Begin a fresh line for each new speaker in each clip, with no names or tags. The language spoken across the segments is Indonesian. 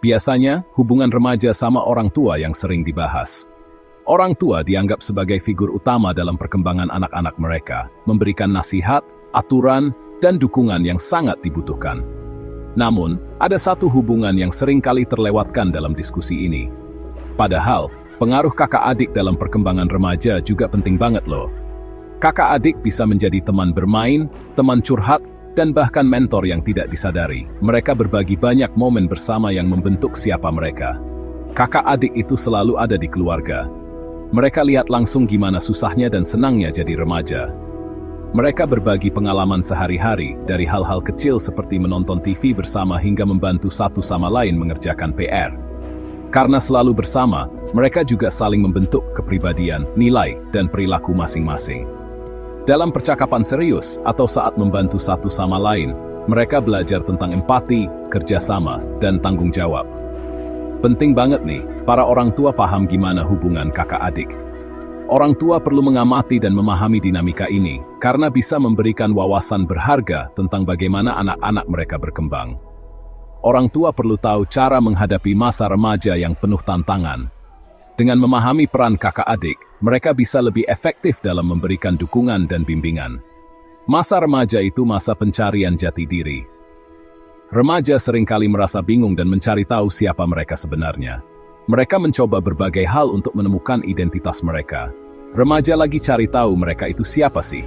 Biasanya, hubungan remaja sama orang tua yang sering dibahas. Orang tua dianggap sebagai figur utama dalam perkembangan anak-anak mereka, memberikan nasihat, aturan, dan dukungan yang sangat dibutuhkan. Namun, ada satu hubungan yang sering kali terlewatkan dalam diskusi ini. Padahal, pengaruh kakak adik dalam perkembangan remaja juga penting banget loh. Kakak adik bisa menjadi teman bermain, teman curhat, dan bahkan mentor yang tidak disadari. Mereka berbagi banyak momen bersama yang membentuk siapa mereka. Kakak adik itu selalu ada di keluarga. Mereka lihat langsung gimana susahnya dan senangnya jadi remaja. Mereka berbagi pengalaman sehari-hari, dari hal-hal kecil seperti menonton TV bersama hingga membantu satu sama lain mengerjakan PR. Karena selalu bersama, mereka juga saling membentuk kepribadian, nilai, dan perilaku masing-masing. Dalam percakapan serius atau saat membantu satu sama lain, mereka belajar tentang empati, kerjasama, dan tanggung jawab. Penting banget nih, para orang tua paham gimana hubungan kakak adik. Orang tua perlu mengamati dan memahami dinamika ini, karena bisa memberikan wawasan berharga tentang bagaimana anak-anak mereka berkembang. Orang tua perlu tahu cara menghadapi masa remaja yang penuh tantangan. Dengan memahami peran kakak adik, mereka bisa lebih efektif dalam memberikan dukungan dan bimbingan. Masa remaja itu masa pencarian jati diri. Remaja seringkali merasa bingung dan mencari tahu siapa mereka sebenarnya. Mereka mencoba berbagai hal untuk menemukan identitas mereka. Remaja lagi cari tahu mereka itu siapa sih.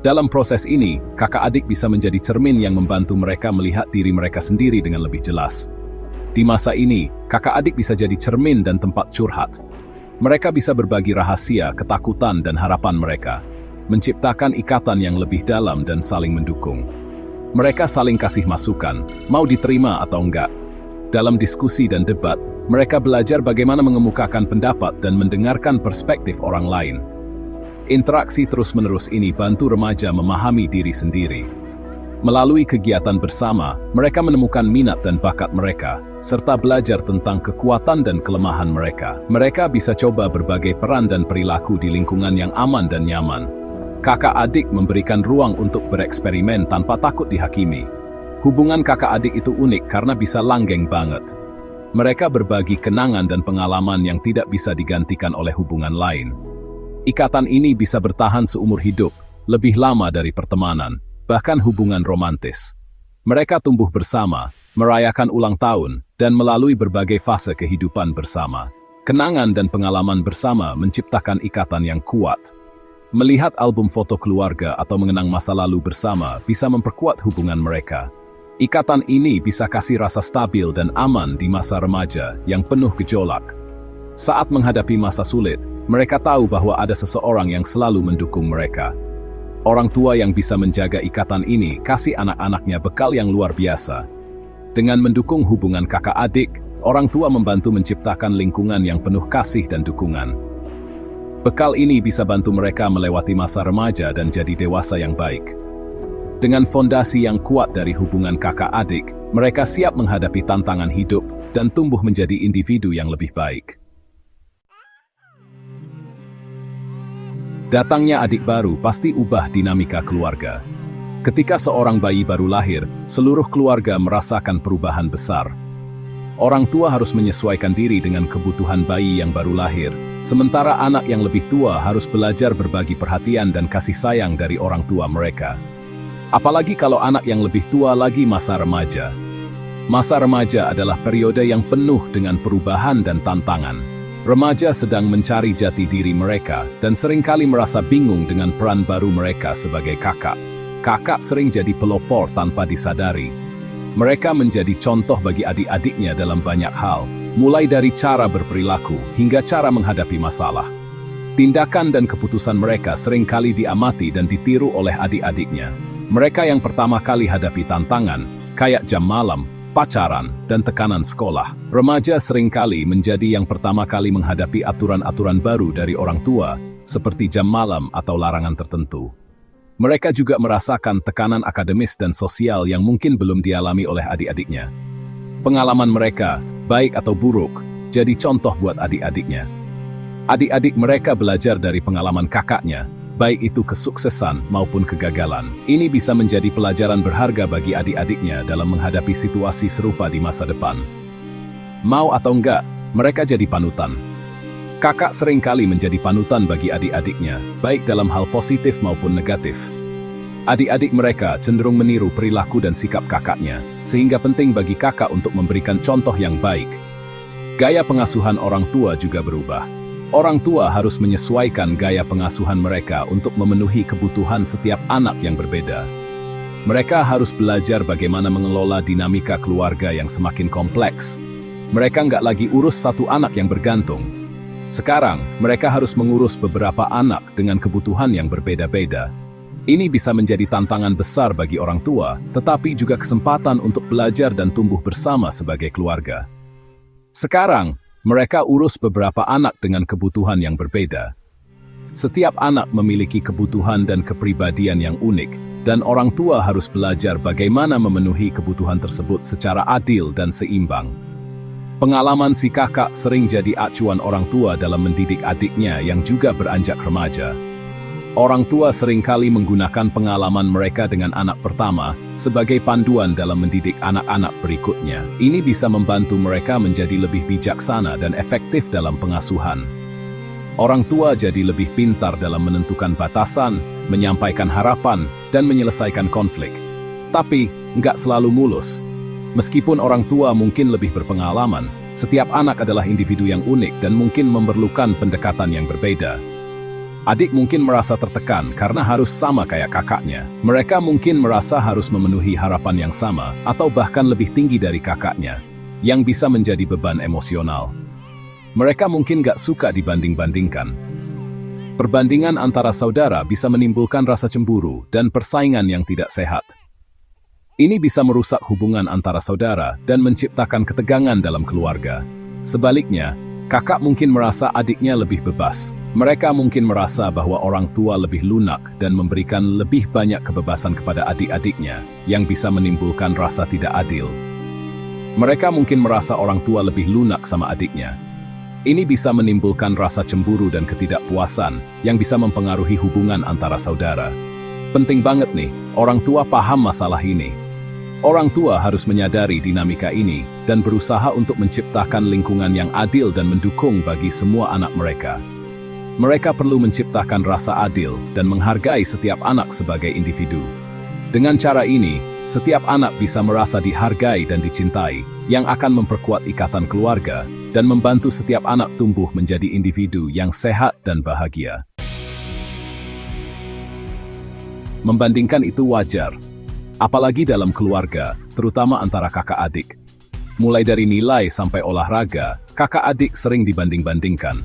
Dalam proses ini, kakak adik bisa menjadi cermin yang membantu mereka melihat diri mereka sendiri dengan lebih jelas. Di masa ini, kakak adik bisa jadi cermin dan tempat curhat. Mereka bisa berbagi rahasia, ketakutan, dan harapan mereka, menciptakan ikatan yang lebih dalam dan saling mendukung. Mereka saling kasih masukan, mau diterima atau enggak. Dalam diskusi dan debat, mereka belajar bagaimana mengemukakan pendapat dan mendengarkan perspektif orang lain. Interaksi terus-menerus ini bantu remaja memahami diri sendiri. Melalui kegiatan bersama, mereka menemukan minat dan bakat mereka, serta belajar tentang kekuatan dan kelemahan mereka. Mereka bisa coba berbagai peran dan perilaku di lingkungan yang aman dan nyaman. Kakak adik memberikan ruang untuk bereksperimen tanpa takut dihakimi. Hubungan kakak adik itu unik karena bisa langgeng banget. Mereka berbagi kenangan dan pengalaman yang tidak bisa digantikan oleh hubungan lain. Ikatan ini bisa bertahan seumur hidup, lebih lama dari pertemanan, bahkan hubungan romantis. Mereka tumbuh bersama, merayakan ulang tahun, dan melalui berbagai fase kehidupan bersama. Kenangan dan pengalaman bersama menciptakan ikatan yang kuat. Melihat album foto keluarga atau mengenang masa lalu bersama bisa memperkuat hubungan mereka. Ikatan ini bisa kasih rasa stabil dan aman di masa remaja yang penuh gejolak. Saat menghadapi masa sulit, mereka tahu bahwa ada seseorang yang selalu mendukung mereka. Orang tua yang bisa menjaga ikatan ini kasih anak-anaknya bekal yang luar biasa. Dengan mendukung hubungan kakak adik, orang tua membantu menciptakan lingkungan yang penuh kasih dan dukungan. Bekal ini bisa bantu mereka melewati masa remaja dan jadi dewasa yang baik. Dengan fondasi yang kuat dari hubungan kakak adik, mereka siap menghadapi tantangan hidup dan tumbuh menjadi individu yang lebih baik. Datangnya adik baru pasti ubah dinamika keluarga. Ketika seorang bayi baru lahir, seluruh keluarga merasakan perubahan besar. Orang tua harus menyesuaikan diri dengan kebutuhan bayi yang baru lahir, sementara anak yang lebih tua harus belajar berbagi perhatian dan kasih sayang dari orang tua mereka. Apalagi kalau anak yang lebih tua lagi masa remaja. Masa remaja adalah periode yang penuh dengan perubahan dan tantangan. Remaja sedang mencari jati diri mereka dan seringkali merasa bingung dengan peran baru mereka sebagai kakak. Kakak sering jadi pelopor tanpa disadari. Mereka menjadi contoh bagi adik-adiknya dalam banyak hal, mulai dari cara berperilaku hingga cara menghadapi masalah. Tindakan dan keputusan mereka seringkali diamati dan ditiru oleh adik-adiknya. Mereka yang pertama kali hadapi tantangan, kayak jam malam, pacaran, dan tekanan sekolah. Remaja seringkali menjadi yang pertama kali menghadapi aturan-aturan baru dari orang tua, seperti jam malam atau larangan tertentu. Mereka juga merasakan tekanan akademis dan sosial yang mungkin belum dialami oleh adik-adiknya. Pengalaman mereka, baik atau buruk, jadi contoh buat adik-adiknya. Adik-adik mereka belajar dari pengalaman kakaknya, baik itu kesuksesan maupun kegagalan. Ini bisa menjadi pelajaran berharga bagi adik-adiknya dalam menghadapi situasi serupa di masa depan. Mau atau enggak, mereka jadi panutan. Kakak seringkali menjadi panutan bagi adik-adiknya, baik dalam hal positif maupun negatif. Adik-adik mereka cenderung meniru perilaku dan sikap kakaknya, sehingga penting bagi kakak untuk memberikan contoh yang baik. Gaya pengasuhan orang tua juga berubah. Orang tua harus menyesuaikan gaya pengasuhan mereka untuk memenuhi kebutuhan setiap anak yang berbeda. Mereka harus belajar bagaimana mengelola dinamika keluarga yang semakin kompleks. Mereka nggak lagi urus satu anak yang bergantung. Sekarang, mereka harus mengurus beberapa anak dengan kebutuhan yang berbeda-beda. Ini bisa menjadi tantangan besar bagi orang tua, tetapi juga kesempatan untuk belajar dan tumbuh bersama sebagai keluarga. Sekarang, mereka urus beberapa anak dengan kebutuhan yang berbeda. Setiap anak memiliki kebutuhan dan kepribadian yang unik, dan orang tua harus belajar bagaimana memenuhi kebutuhan tersebut secara adil dan seimbang. Pengalaman si kakak sering jadi acuan orang tua dalam mendidik adiknya yang juga beranjak remaja. Orang tua seringkali menggunakan pengalaman mereka dengan anak pertama sebagai panduan dalam mendidik anak-anak berikutnya. Ini bisa membantu mereka menjadi lebih bijaksana dan efektif dalam pengasuhan. Orang tua jadi lebih pintar dalam menentukan batasan, menyampaikan harapan, dan menyelesaikan konflik. Tapi, nggak selalu mulus. Meskipun orang tua mungkin lebih berpengalaman, setiap anak adalah individu yang unik dan mungkin memerlukan pendekatan yang berbeda. Adik mungkin merasa tertekan karena harus sama kayak kakaknya. Mereka mungkin merasa harus memenuhi harapan yang sama, atau bahkan lebih tinggi dari kakaknya, yang bisa menjadi beban emosional. Mereka mungkin gak suka dibanding-bandingkan. Perbandingan antara saudara bisa menimbulkan rasa cemburu dan persaingan yang tidak sehat. Ini bisa merusak hubungan antara saudara dan menciptakan ketegangan dalam keluarga. Sebaliknya, kakak mungkin merasa adiknya lebih bebas. Mereka mungkin merasa bahwa orang tua lebih lunak dan memberikan lebih banyak kebebasan kepada adik-adiknya, yang bisa menimbulkan rasa tidak adil. Mereka mungkin merasa orang tua lebih lunak sama adiknya. Ini bisa menimbulkan rasa cemburu dan ketidakpuasan, yang bisa mempengaruhi hubungan antara saudara. Penting banget nih, orang tua paham masalah ini. Orang tua harus menyadari dinamika ini, dan berusaha untuk menciptakan lingkungan yang adil dan mendukung bagi semua anak mereka. Mereka perlu menciptakan rasa adil dan menghargai setiap anak sebagai individu. Dengan cara ini, setiap anak bisa merasa dihargai dan dicintai, yang akan memperkuat ikatan keluarga dan membantu setiap anak tumbuh menjadi individu yang sehat dan bahagia. Membandingkan itu wajar, apalagi dalam keluarga, terutama antara kakak adik. Mulai dari nilai sampai olahraga, kakak adik sering dibanding-bandingkan.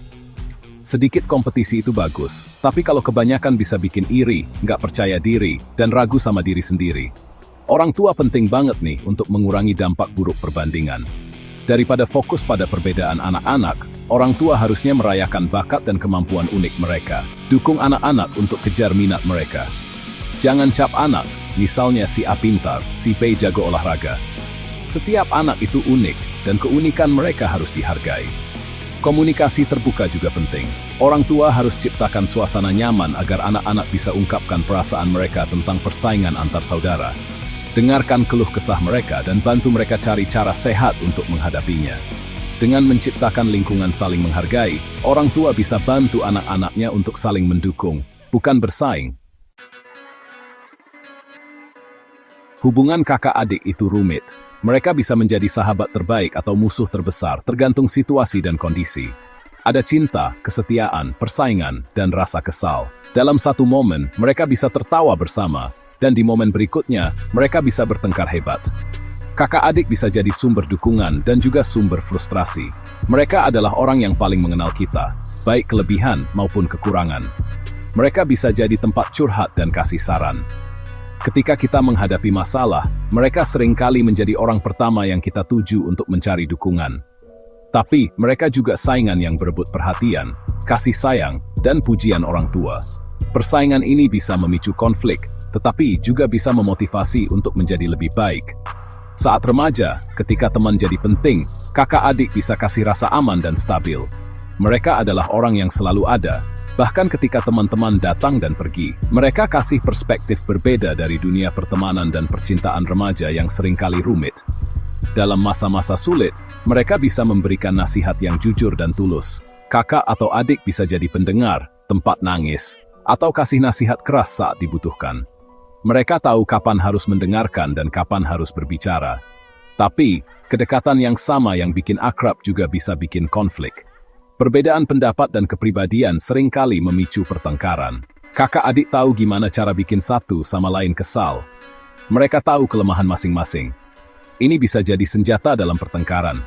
Sedikit kompetisi itu bagus, tapi kalau kebanyakan bisa bikin iri, nggak percaya diri, dan ragu sama diri sendiri. Orang tua penting banget nih untuk mengurangi dampak buruk perbandingan. Daripada fokus pada perbedaan anak-anak, orang tua harusnya merayakan bakat dan kemampuan unik mereka. Dukung anak-anak untuk kejar minat mereka. Jangan cap anak, misalnya si A pintar, si B jago olahraga. Setiap anak itu unik, dan keunikan mereka harus dihargai. Komunikasi terbuka juga penting. Orang tua harus ciptakan suasana nyaman agar anak-anak bisa ungkapkan perasaan mereka tentang persaingan antar saudara. Dengarkan keluh kesah mereka dan bantu mereka cari cara sehat untuk menghadapinya. Dengan menciptakan lingkungan saling menghargai, orang tua bisa bantu anak-anaknya untuk saling mendukung, bukan bersaing. Hubungan kakak adik itu rumit. Mereka bisa menjadi sahabat terbaik atau musuh terbesar, tergantung situasi dan kondisi. Ada cinta, kesetiaan, persaingan, dan rasa kesal. Dalam satu momen, mereka bisa tertawa bersama, dan di momen berikutnya, mereka bisa bertengkar hebat. Kakak adik bisa jadi sumber dukungan dan juga sumber frustrasi. Mereka adalah orang yang paling mengenal kita, baik kelebihan maupun kekurangan. Mereka bisa jadi tempat curhat dan kasih saran. Ketika kita menghadapi masalah, mereka seringkali menjadi orang pertama yang kita tuju untuk mencari dukungan. Tapi, mereka juga saingan yang berebut perhatian, kasih sayang, dan pujian orang tua. Persaingan ini bisa memicu konflik, tetapi juga bisa memotivasi untuk menjadi lebih baik. Saat remaja, ketika teman jadi penting, kakak adik bisa kasih rasa aman dan stabil. Mereka adalah orang yang selalu ada. Bahkan ketika teman-teman datang dan pergi, mereka kasih perspektif berbeda dari dunia pertemanan dan percintaan remaja yang seringkali rumit. Dalam masa-masa sulit, mereka bisa memberikan nasihat yang jujur dan tulus. Kakak atau adik bisa jadi pendengar, tempat nangis, atau kasih nasihat keras saat dibutuhkan. Mereka tahu kapan harus mendengarkan dan kapan harus berbicara. Tapi, kedekatan yang sama yang bikin akrab juga bisa bikin konflik. Perbedaan pendapat dan kepribadian seringkali memicu pertengkaran. Kakak adik tahu gimana cara bikin satu sama lain kesal. Mereka tahu kelemahan masing-masing. Ini bisa jadi senjata dalam pertengkaran.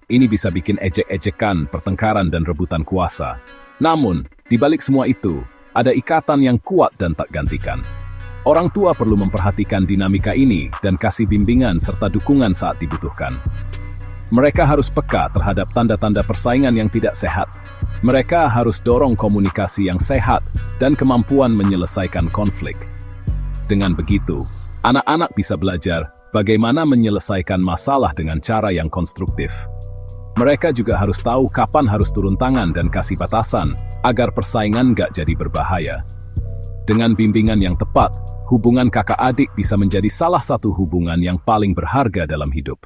Ini bisa bikin ejek-ejekan, pertengkaran dan rebutan kuasa. Namun, di balik semua itu, ada ikatan yang kuat dan tak gantikan. Orang tua perlu memperhatikan dinamika ini dan kasih bimbingan serta dukungan saat dibutuhkan. Mereka harus peka terhadap tanda-tanda persaingan yang tidak sehat. Mereka harus dorong komunikasi yang sehat dan kemampuan menyelesaikan konflik. Dengan begitu, anak-anak bisa belajar bagaimana menyelesaikan masalah dengan cara yang konstruktif. Mereka juga harus tahu kapan harus turun tangan dan kasih batasan, agar persaingan nggak jadi berbahaya. Dengan bimbingan yang tepat, hubungan kakak adik bisa menjadi salah satu hubungan yang paling berharga dalam hidup.